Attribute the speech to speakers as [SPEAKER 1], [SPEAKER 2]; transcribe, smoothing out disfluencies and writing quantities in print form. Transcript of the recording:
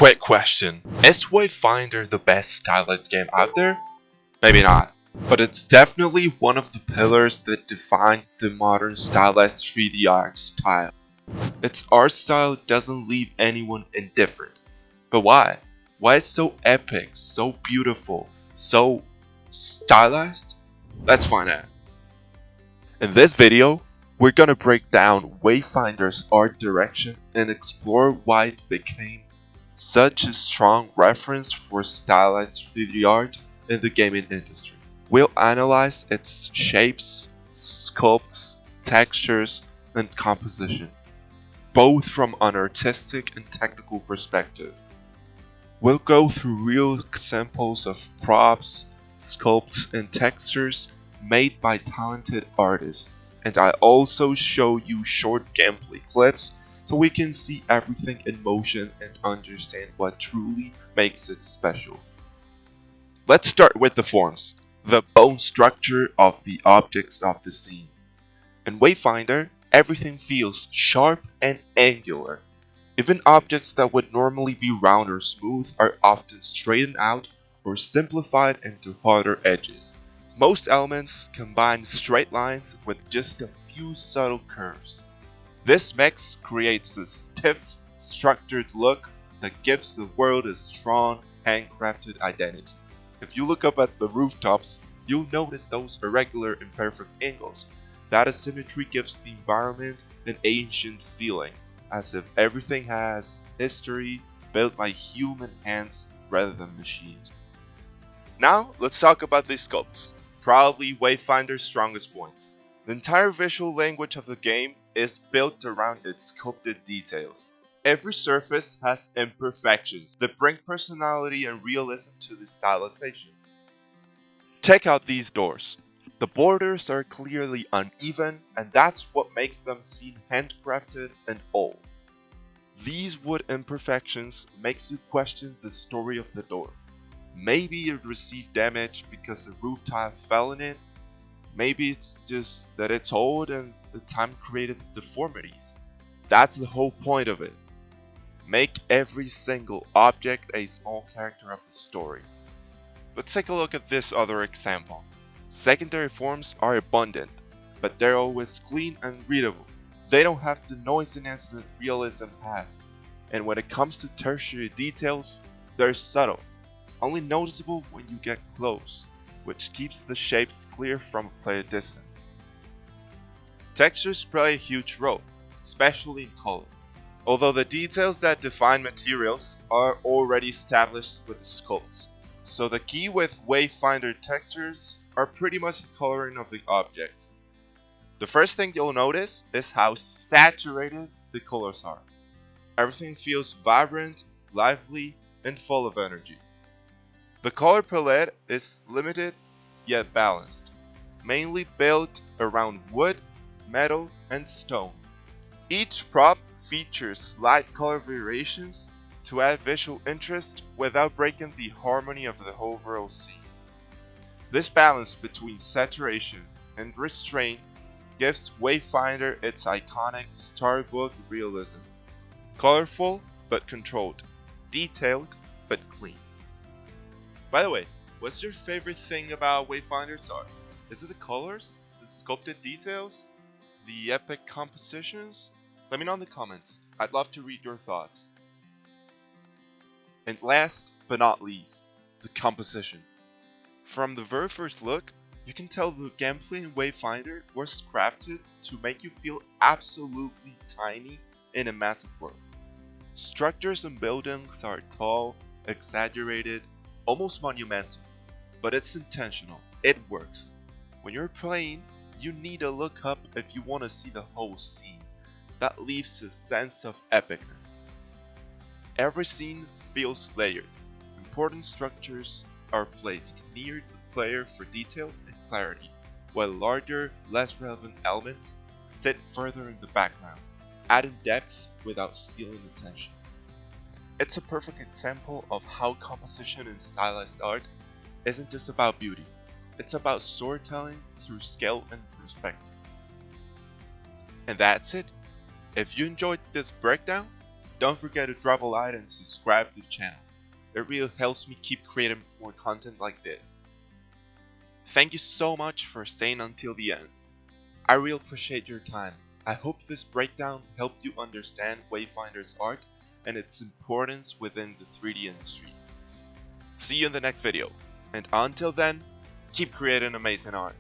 [SPEAKER 1] Quick question. Is Wayfinder the best stylized game out there? Maybe not. But it's definitely one of the pillars that define the modern stylized 3D art style. Its art style doesn't leave anyone indifferent. But why? Why it's so epic, so beautiful, so stylized? Let's find out. In this video, we're gonna break down Wayfinder's art direction and explore why it became such a strong reference for stylized 3D art in the gaming industry. We'll analyze its shapes, sculpts, textures, and composition, both from an artistic and technical perspective. We'll go through real examples of props, sculpts, and textures made by talented artists, and I also show you short gameplay clips so we can see everything in motion and understand what truly makes it special. Let's start with the forms, the bone structure of the objects of the scene. In Wayfinder, everything feels sharp and angular. Even objects that would normally be round or smooth are often straightened out or simplified into harder edges. Most elements combine straight lines with just a few subtle curves. This mix creates a stiff, structured look that gives the world a strong, handcrafted identity. If you look up at the rooftops, you'll notice those irregular, imperfect angles. That asymmetry gives the environment an ancient feeling, as if everything has history built by human hands rather than machines. Now, let's talk about these sculpts, probably Wayfinder's strongest points. The entire visual language of the game is built around its sculpted details. Every surface has imperfections that bring personality and realism to the stylization. Check out these doors. The borders are clearly uneven, and that's what makes them seem handcrafted and old. These wood imperfections makes you question the story of the door. Maybe it received damage because the roof tile fell in it. Maybe it's just that it's old and the time created deformities. That's the whole point of it. Make every single object a small character of the story. Let's take a look at this other example. Secondary forms are abundant, but they're always clean and readable. They don't have the noisiness that realism has. And when it comes to tertiary details, they're subtle, only noticeable when you get close, which keeps the shapes clear from a player distance. Textures play a huge role, especially in color. Although the details that define materials are already established with the sculpts, so the key with Wayfinder textures are pretty much the coloring of the objects. The first thing you'll notice is how saturated the colors are. Everything feels vibrant, lively, and full of energy. The color palette is limited yet balanced, mainly built around wood, metal, and stone. Each prop features slight color variations to add visual interest without breaking the harmony of the overall scene. This balance between saturation and restraint gives Wayfinder its iconic storybook realism. Colorful but controlled, detailed but clean. By the way, what's your favorite thing about Wayfinder's art? Is it the colors, the sculpted details, the epic compositions? Let me know in the comments. I'd love to read your thoughts. And last but not least, the composition. From the very first look, you can tell the gameplay in Wayfinder was crafted to make you feel absolutely tiny in a massive world. Structures and buildings are tall, exaggerated, almost monumental, but it's intentional. It works. When you're playing, you need to look up if you want to see the whole scene. That leaves a sense of epicness. Every scene feels layered. Important structures are placed near the player for detail and clarity, while larger, less relevant elements sit further in the background, adding depth without stealing attention. It's a perfect example of how composition in stylized art isn't just about beauty, it's about storytelling through scale and perspective. And that's it. If you enjoyed this breakdown, don't forget to drop a like and subscribe to the channel. It really helps me keep creating more content like this. Thank you so much for staying until the end. I really appreciate your time. I hope this breakdown helped you understand Wayfinder's art and its importance within the 3D industry. See you in the next video, and until then, keep creating amazing art.